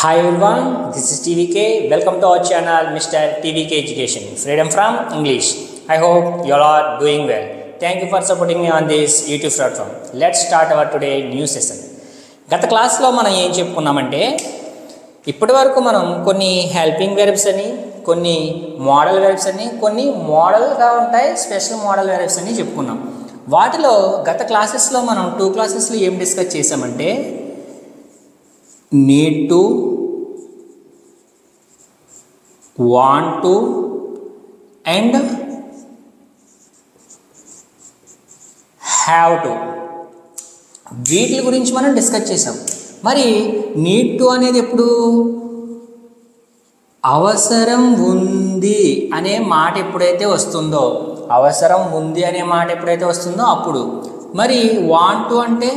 Hi everyone, this is TVK. Welcome to our channel, Mr. TVK Education. Freedom from English. I hope you all are doing well. Thank you for supporting me on this YouTube platform. Let's start our today new session. గత క్లాస్లో మనం ఏం చెప్పుకున్నామంటే ఇప్పటివరకు మనం కొన్ని helping verbs అని కొన్ని model verbs అని కొన్ని మోడల్గా ఉంటాయి స్పెషల్ మోడల్ వెర్బ్స్ అని చెప్పుకున్నాం. వాటిలో గత క్లాసెస్లో మనం 2 క్లాసెస్లో ఏం డిస్కస్ చేసామంటే need to, want to and have to వీటి గురించి మనం డిస్కస్ చేసాం. మరి నీడ్ టు అనేది ఎప్పుడు అవసరం ఉంది అనే మాట ఎప్పుడైతే వస్తుందో అవసరం ఉంది అనే మాట ఎప్పుడైతే వస్తుందో అప్పుడు. మరి వాంట్ టు అంటే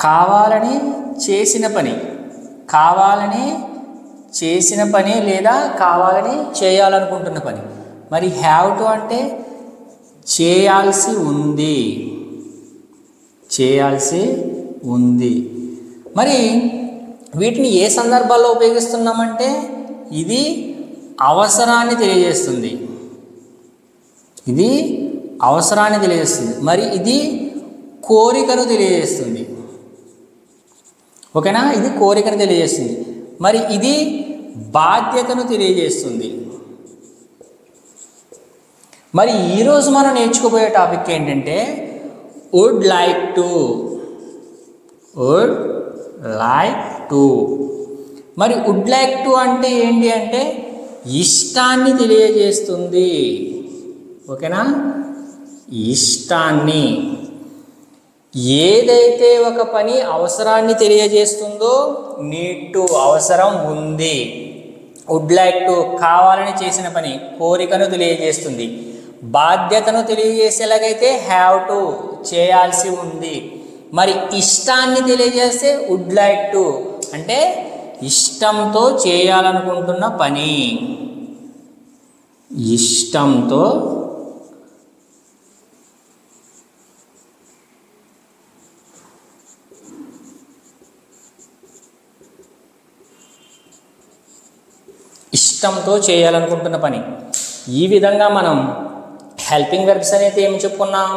కావాలని చేసిన పని లేదా కావాలని చేయాలనుకుంటున్న పని. మరి హ్యావ్ టు అంటే చేయాల్సి ఉంది. మరి వీటిని ఏ సందర్భాల్లో ఉపయోగిస్తున్నామంటే ఇది అవసరాన్ని తెలియజేస్తుంది. మరి ఇది కోరికను తెలియజేస్తుంది. ఓకేనా, ఇది కోరికను తెలియజేస్తుంది. మరి ఇది బాధ్యతను తెలియజేస్తుంది. మరి ఈరోజు మనం నేర్చుకోబోయే టాపిక్ ఏంటంటే వుడ్ లైక్ టు. మరి వుడ్ లైక్ టు అంటే ఏంటి అంటే ఇష్టాన్ని తెలియజేస్తుంది. ఓకేనా, ఇష్టాన్ని. ఏదైతే ఒక పని అవసరాన్ని తెలియజేస్తుందో నీడ్ టు అవసరం ఉంది, వుడ్ లైక్ టు కావాలని చేసిన పని కోరికను తెలియజేస్తుంది, బాధ్యతను తెలియజేసేలాగైతే హ్యావ్ టు చేయాల్సి ఉంది. మరి ఇష్టాన్ని తెలియజేస్తే వుడ్ లైక్ టు అంటే ఇష్టంతో చేయాలనుకుంటున్న పని. ఇష్టంతో చేయాలనుకుంటున్న పని. ఈ విధంగా మనం హెల్పింగ్ వెర్బ్స్ అయితే ఏం చెప్పుకున్నాం,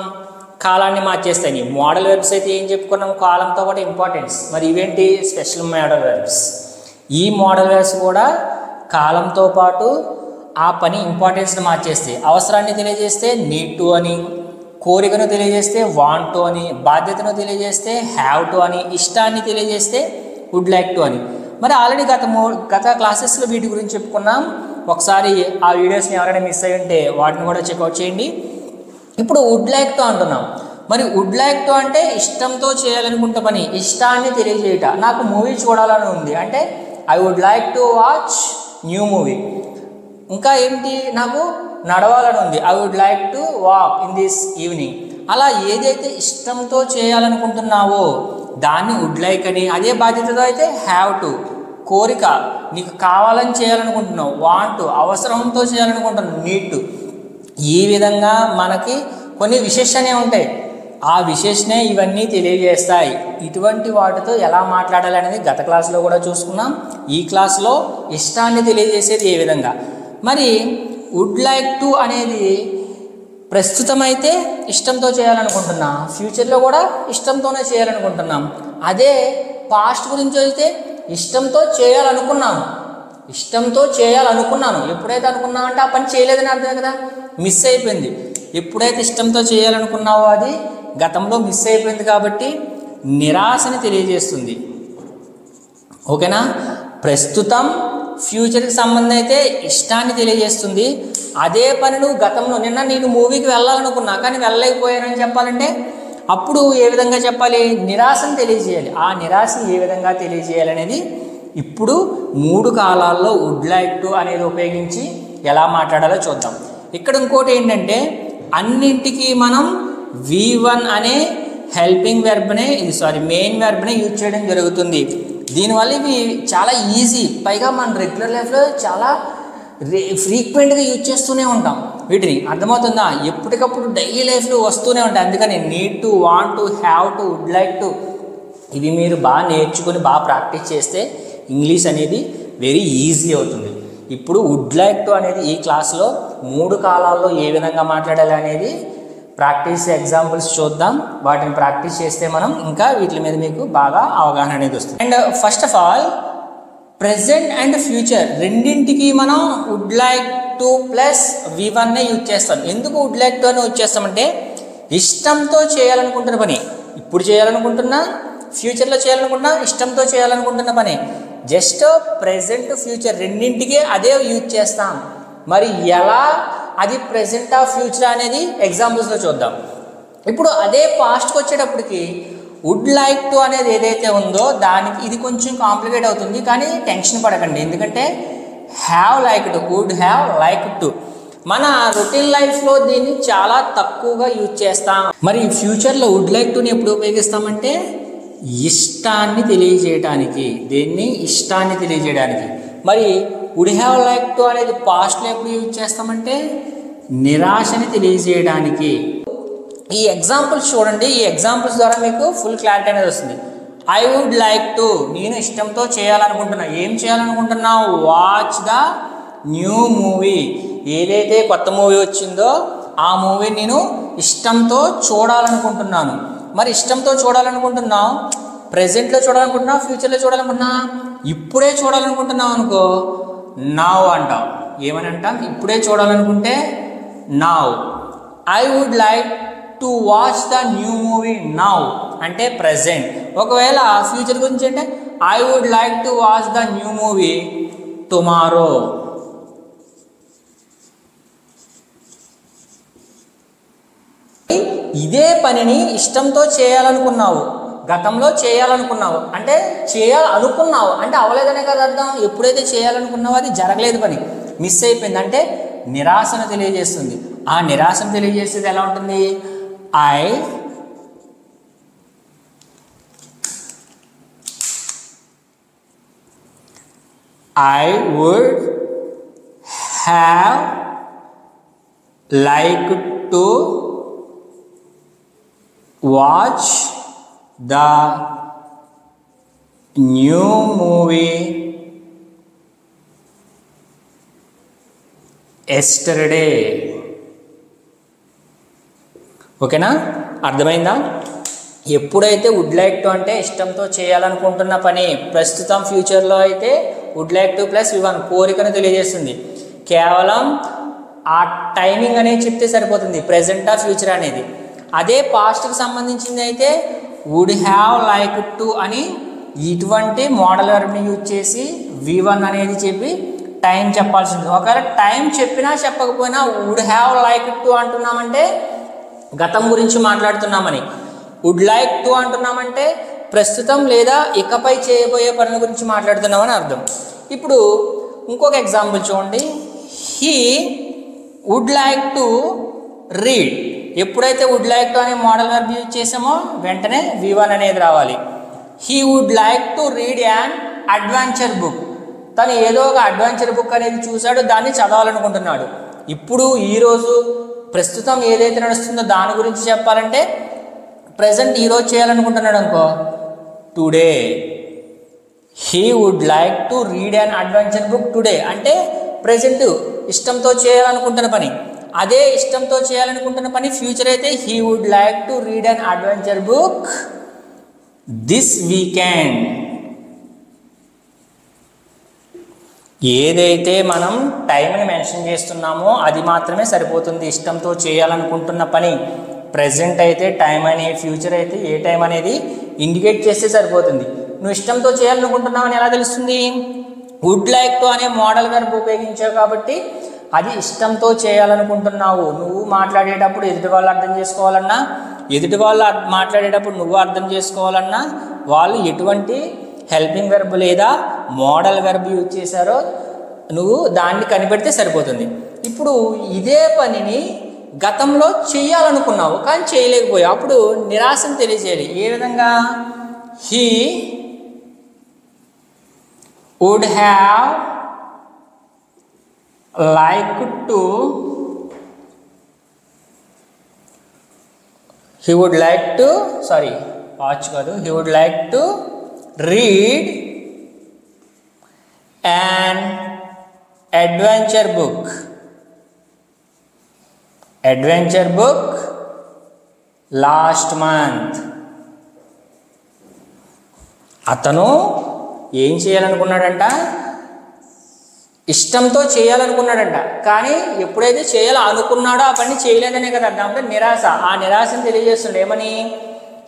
కాలాన్ని మార్చేస్తాయి. మోడల్ వెర్బ్స్ అయితే ఏం చెప్పుకున్నాం, కాలంతో పాటు ఇంపార్టెన్స్. మరి ఇవేంటి స్పెషల్ మోడల్ వెర్బ్స్. ఈ మోడల్ వెర్బ్స్ కూడా కాలంతో పాటు ఆ పని ఇంపార్టెన్స్ని మార్చేస్తాయి. అవసరాన్ని తెలియజేస్తే నీడ్ టు అని, కోరికను తెలియజేస్తే వాంట్ టు అని, బాధ్యతను తెలియజేస్తే హ్యావ్ టు అని, ఇష్టాన్ని తెలియజేస్తే వుడ్ లైక్ టు అని. మరి ఆల్రెడీ గత క్లాసెస్లో వీటి గురించి చెప్పుకున్నాం. ఒకసారి ఆ వీడియోస్ని ఎవరైనా మిస్ అయ్యి ఉంటే వాటిని కూడా చెక్అవుట్ చేయండి. ఇప్పుడు వుడ్ లైక్ టు అంటున్నాం. మరి వుడ్ లైక్ టు అంటే ఇష్టంతో చేయాలనుకుంటే పని, ఇష్టాన్ని తెలియజేయట. నాకు మూవీ చూడాలని ఉంది అంటే I would like to watch new movie. ఇంకా ఏంటి, నాకు నడవాలని ఉంది, I would like to walk in this evening. అలా ఏదైతే ఇష్టంతో చేయాలనుకుంటున్నావో దాన్ని వుడ్ లైక్ అని, అదే బాధ్యతతో అయితే హ్యావ్ టు కోరిక, నీకు కావాలని చేయాలనుకుంటున్నావు, వాంట్ టు అవసరంతో చేయాలనుకుంటున్నావు, నీడ్ టు. ఈ విధంగా మనకి కొన్ని విశేషణే ఉంటాయి. ఆ విశేషణే ఇవన్నీ తెలియజేస్తాయి. ఇటువంటి వాటితో ఎలా మాట్లాడాలి అనేది గత క్లాస్లో కూడా చూసుకున్నాం. ఈ క్లాస్లో ఇష్టాన్ని తెలియజేసేది ఏ విధంగా. మరి వుడ్ లైక్ టు అనేది ప్రస్తుతం అయితే ఇష్టంతో చేయాలనుకుంటున్నా, ఫ్యూచర్లో కూడా ఇష్టంతోనే చేయాలనుకుంటున్నాం. అదే పాస్ట్ గురించి అయితే ఇష్టంతో చేయాలనుకున్నాను. ఎప్పుడైతే అనుకున్నావు అంటే ఆ పని చేయలేదని అర్థమే కదా, మిస్ అయిపోయింది. ఎప్పుడైతే ఇష్టంతో చేయాలనుకున్నావో అది గతంలో మిస్ అయిపోయింది కాబట్టి నిరాశని తెలియజేస్తుంది. ఓకేనా, ప్రస్తుతం ఫ్యూచర్కి సంబంధం అయితే ఇష్టాన్ని తెలియజేస్తుంది. అదే పని నువ్వు గతంలో నేను మూవీకి వెళ్ళాలనుకున్నా కానీ వెళ్ళలేకపోయానని చెప్పాలంటే అప్పుడు ఏ విధంగా చెప్పాలి, నిరాశను తెలియజేయాలి. ఆ నిరాశని ఏ విధంగా తెలియజేయాలి అనేది ఇప్పుడు 3 కాలాల్లో వుడ్ లైక్ టు అనేది ఉపయోగించి ఎలా మాట్లాడాలో చూద్దాం. ఇక్కడ ఇంకోటి ఏంటంటే అన్నింటికి మనం V1 అనే హెల్పింగ్ వెర్బ్నే మెయిన్ వెర్బ్నే యూజ్ చేయడం జరుగుతుంది. దీనివల్ల ఇవి చాలా ఈజీ, పైగా మన రెగ్యులర్ లైఫ్లో చాలా ఫ్రీక్వెంట్గా యూజ్ చేస్తూనే ఉంటాం. వీటిని. అర్థమవుతుందా? ఎప్పటికప్పుడు డైలీ లైఫ్లో వస్తూనే ఉంటాయి. అందుకని need to, want to, have to, would like to, ఇవి మీరు బాగా నేర్చుకొని బాగా ప్రాక్టీస్ చేస్తే ఇంగ్లీష్ అనేది వెరీ ఈజీ అవుతుంది. ఇప్పుడు వుడ్ లైక్ టు అనేది ఈ క్లాస్లో 3 కాలాల్లో ఏ విధంగా మాట్లాడాలి అనేది ప్రాక్టీస్ ఎగ్జాంపుల్స్ చూద్దాం. వాటిని ప్రాక్టీస్ చేస్తే మనం ఇంకా వీటి మీద మీకు బాగా అవగాహన అనేది వస్తుంది. And first of all present and future రెండింటికి మనం వుడ్ లైక్ టు ప్లస్ V1నే యూజ్ చేస్తాం. ఎందుకు వుడ్ లైక్ టు అని యూజ్ చేస్తామంటే ఇష్టంతో చేయాలనుకుంటున్న పని, ఇప్పుడు చేయాలనుకుంటున్నా, ఫ్యూచర్లో చేయాలనుకుంటున్నా, ఇష్టంతో చేయాలనుకుంటున్న పని, జస్ట్ ప్రెజెంట్ ఫ్యూచర్ రెండింటికి అదే యూజ్ చేస్తాం. మరి ఎలా అది ప్రెజెంట్ ఆఫ్ ఫ్యూచర్ అనేది ఎగ్జాంపుల్స్లో చూద్దాం. ఇప్పుడు అదే పాస్ట్కి వచ్చేటప్పటికి వుడ్ లైక్ టు అనేది ఏదైతే ఉందో దానికి ఇది కొంచెం కాంప్లికేట్ అవుతుంది, కానీ టెన్షన్ పడకండి. ఎందుకంటే have like to, would have like to మన రొటీన్ లైఫ్లో దీన్ని చాలా తక్కువగా యూజ్ చేస్తాం. మరి ఫ్యూచర్లో వుడ్ లైక్ టుని ఎప్పుడు ఉపయోగిస్తామంటే ఇష్టాన్ని తెలియజేయడానికి, దేన్ని ఇష్టాన్ని తెలియజేయడానికి. మరి వుడ్ హ్యావ్ లైక్ టు అనేది పాస్ట్లో ఎప్పుడు యూజ్ చేస్తామంటే నిరాశని తెలియజేయడానికి. ఈ ఎగ్జాంపుల్స్ చూడండి, ఈ ఎగ్జాంపుల్స్ ద్వారా మీకు ఫుల్ క్లారిటీ అనేది వస్తుంది. ఐ వుడ్ లైక్ టు, నేను ఇష్టంతో చేయాలనుకుంటున్నా. ఏం చేయాలనుకుంటున్నా? వాచ్ ద న్యూ మూవీ, ఏదైతే కొత్త మూవీ వచ్చిందో ఆ మూవీ నేను ఇష్టంతో చూడాలనుకుంటున్నాను. మరి ఇష్టంతో చూడాలనుకుంటున్నావు, ప్రెజెంట్లో చూడాలనుకుంటున్నావు, ఫ్యూచర్లో చూడాలనుకుంటున్నా? ఇప్పుడే చూడాలనుకుంటున్నావు అనుకో నౌ అంటాం. ఏమని అంటాం? ఇప్పుడే చూడాలనుకుంటే now. I would like to watch the new movie now అంటే ప్రెజెంట్. ఒకవేళ ఫ్యూచర్ గురించి అంటే I would like to watch the new movie tomorrow. ఇదే పనిని ఇష్టంతో చేయాలనుకున్నావు, గతంలో చేయాలనుకున్నావు అంటే చేయాలనుకున్నావు అంటే అవ్వలేదనే కదా అర్థం. ఎప్పుడైతే చేయాలనుకున్నావో అది జరగలేదు, పని మిస్ అయిపోయింది అంటే నిరాశను తెలియజేస్తుంది. ఆ నిరాశను తెలియజేసేది ఎలా ఉంటుంది? I would have liked to watch the new movie yesterday. ఓకేనా? అర్థమైందా? ఎప్పుడైతే వుడ్ లైక్ టు అంటే ఇష్టంతో చేయాలనుకుంటున్న పని, ప్రస్తుతం ఫ్యూచర్లో అయితే would like to plus V1 కోరికను తెలియజేస్తుంది. కేవలం ఆ టైమింగ్ అనేది చెప్తే సరిపోతుంది, ప్రెజెంట్ ఆ ఫ్యూచర్ అనేది. అదే పాస్ట్కి సంబంధించింది అయితే వుడ్ హ్యావ్ లైక్ టు అని ఇటువంటి మోడల్ వర్బ్ని యూజ్ చేసి V1 అనేది చెప్పి టైం చెప్పాల్సి ఉంటుంది. ఒకవేళ టైం చెప్పినా చెప్పకపోయినా వుడ్ హ్యావ్ లైక్ టు అంటున్నామంటే గతం గురించి మాట్లాడుతున్నామని, వుడ్ లైక్ టు అంటున్నామంటే ప్రస్తుతం లేదా ఇకపై చేయబోయే పనుల గురించి మాట్లాడుతున్నామని అర్థం. ఇప్పుడు ఇంకొక ఎగ్జాంపుల్ చూడండి. He would like to read. ఎప్పుడైతే వుడ్ లైక్ టు అనే మోడల్ వర్బ్ యూజ్ చేసామో వెంటనే V1 అనేది రావాలి. He would like to read an adventure book. తను ఏదో ఒక అడ్వెంచర్ బుక్ అనేది చూశాడు, దాన్ని చదవాలనుకుంటున్నాడు. ఇప్పుడు ఈరోజు ప్రస్తుతం ఏదైతే నడుస్తుందో దాని గురించి చెప్పాలంటే ప్రజెంట్ ఈరోజు చేయాలనుకుంటున్నాడు అనుకో today. He would like to read an adventure book today అంటే ప్రజెంట్ ఇష్టంతో చేయాలనుకుంటున్న పని. అదే ఇష్టంతో చేయాలనుకుంటున్న పని ఫ్యూచర్ అయితే he would like to read an adventure book this weekend. ఏదైతే మనం టైంని మెన్షన్ చేస్తున్నామో అది మాత్రమే సరిపోతుంది. ఇష్టంతో చేయాలనుకుంటున్న పని ప్రెజెంట్ అయితే టైం అని, ఫ్యూచర్ అయితే ఏ టైం అనేది ఇండికేట్ చేస్తే సరిపోతుంది. నువ్వు ఇష్టంతో చేయాలనుకుంటున్నావు అని ఎలా తెలుస్తుంది? వుడ్ లైక్ టు అనే మోడల్ వర్బ్ ఉపయోగించావు కాబట్టి అది ఇష్టంతో చేయాలనుకుంటున్నావు. నువ్వు మాట్లాడేటప్పుడు ఎదుటి వాళ్ళు అర్థం చేసుకోవాలన్నా, ఎదుటి వాళ్ళు మాట్లాడేటప్పుడు నువ్వు అర్థం చేసుకోవాలన్నా వాళ్ళు ఎటువంటి హెల్పింగ్ వెర్బ్ లేదా మోడల్ వెర్బ్ యూజ్ చేశారో నువ్వు దాన్ని కనిపెడితే సరిపోతుంది. ఇప్పుడు ఇదే పనిని గతంలో చేయాలనుకున్నావు కానీ చేయలేకపోయావు, అప్పుడు నిరాశను తెలియజేయాలి. ఏ విధంగా? He would have like to he would like to watch కాదు, he would like to read an adventure book last month. అతను ఏం చేయాలనుకున్నాడంట, ఇష్టంతో చేయాలనుకున్నాడంట, కానీ ఎప్పుడైతే చేయాలనుకున్నాడో ఆ పని చేయలేదనే కదా అర్థం. అంటే నిరాశ, ఆ నిరాశను తెలియజేస్తుండే. ఏమని?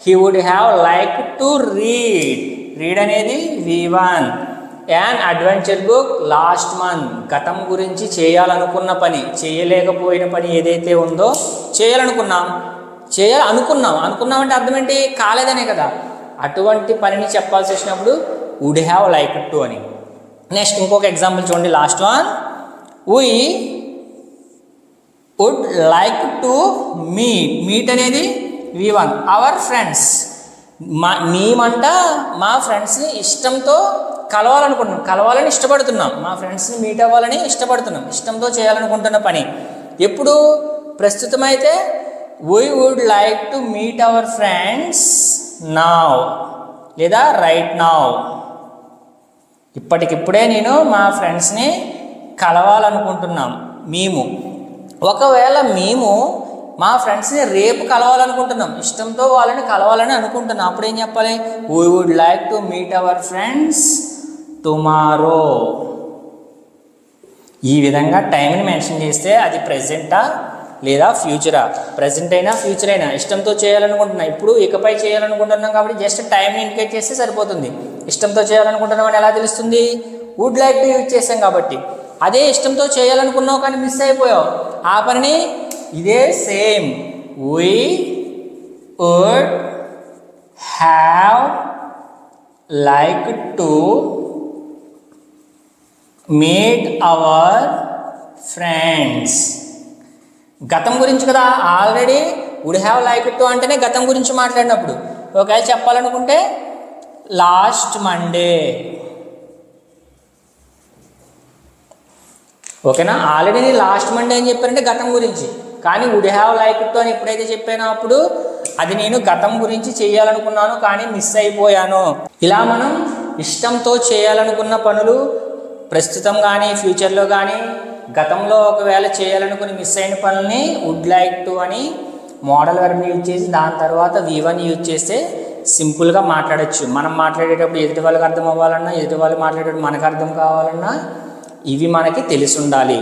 He would have like to read అనేది V1, an adventure book last month, గతం గురించి చేయాలనుకున్న పని, చేయలేకపోయిన పని ఏదైతే ఉందో చేయాలనుకున్నాం అంటే అర్థం ఏంటి? కాలేదనే కదా. అటువంటి పనిని చెప్పాల్సి వచ్చినప్పుడు వుడ్ హ్యావ్ లైక్ టు అని. నెక్స్ట్ ఇంకొక ఎగ్జాంపుల్ చూడండి, last one. We would like to meet అనేది V1, అవర్ ఫ్రెండ్స్. మేమంట మా ఫ్రెండ్స్ని ఇష్టంతో కలవాలని ఇష్టపడుతున్నాం, మా ఫ్రెండ్స్ని మీట్ అవ్వాలని ఇష్టపడుతున్నాం, ఇష్టంతో చేయాలనుకుంటున్న పని. ఎప్పుడు? ప్రస్తుతం అయితే we would like to meet our friends now లేదా రైట్ నౌ. ఇప్పటికిప్పుడే నేను మా ఫ్రెండ్స్ని కలవాలనుకుంటున్నాం మేము. ఒకవేళ మేము మా ఫ్రెండ్స్ని రేపు కలవాలనుకుంటున్నాం, ఇష్టంతో వాళ్ళని కలవాలని అనుకుంటున్నాం, అప్పుడు ఏం చెప్పాలి? We would like to meet our friends tomorrow. ఈ విధంగా టైంని మెన్షన్ చేస్తే అది ప్రెజెంటా లేదా ఫ్యూచరా? ప్రజెంట్ అయినా ఫ్యూచర్ అయినా ఇష్టంతో చేయాలనుకుంటున్నాం, ఇప్పుడు ఇకపై చేయాలనుకుంటున్నాం కాబట్టి జస్ట్ టైంని ఇండికేట్ చేస్తే సరిపోతుంది. ఇష్టంతో చేయాలనుకుంటున్నాం అని ఎలా తెలుస్తుంది? వుడ్ లైక్ టు యూజ్ చేసాం కాబట్టి. అదే ఇష్టంతో చేయాలనుకున్నావు కానీ మిస్ అయిపోయావు, ఆ పనిని ఇదే same we would have like to meet our friends. గతం గురించి కదా, already would have like to అంటేనే గతం గురించి మాట్లాడినప్పుడు. ఒకవేళ చెప్పాలనుకుంటే లాస్ట్ మండే, ఓకేనా? ఆల్రెడీ నేను లాస్ట్ మండే అని చెప్పానంటే గతం గురించి, కానీ వుడ్ హ్యావ్ లైక్ టు అని ఎప్పుడైతే చెప్పానో అప్పుడు అది నేను గతం గురించి చేయాలనుకున్నాను కానీ మిస్ అయిపోయాను. ఇలా మనం ఇష్టంతో చేయాలనుకున్న పనులు ప్రస్తుతం కానీ ఫ్యూచర్లో కానీ గతంలో ఒకవేళ చేయాలనుకుని మిస్ అయిన పనులని వుడ్ లైక్ టు అని మోడల్ వర్బ్ని యూజ్ చేసి దాని తర్వాత V1 యూజ్ చేస్తే సింపుల్గా మాట్లాడచ్చు. మనం మాట్లాడేటప్పుడు ఎదుటి వాళ్ళకి అర్థం అవ్వాలన్నా, ఎదుటి వాళ్ళు మాట్లాడేటప్పుడు మనకు అర్థం కావాలన్నా ఇవి మనకి తెలిసి ఉండాలి.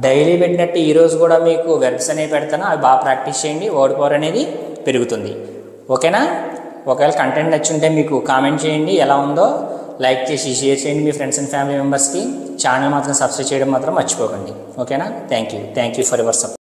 డైలీ పెట్టినట్టు ఈరోజు కూడా మీకు వెర్బ్స్ అనేవి పెడతాను, అవి బాగా ప్రాక్టీస్ చేయండి, వర్డ్ పవర్ అనేది పెరుగుతుంది. ఓకేనా? ఒకవేళ కంటెంట్ నచ్చుంటే మీకు కామెంట్ చేయండి, ఎలా ఉందో లైక్ చేసి షేర్ చేయండి మీ ఫ్రెండ్స్ అండ్ ఫ్యామిలీ మెంబర్స్కి. ఛానల్ మాత్రం సబ్స్క్రైబ్ చేయడం మాత్రం మర్చిపోకండి. ఓకేనా? Thank you for your support.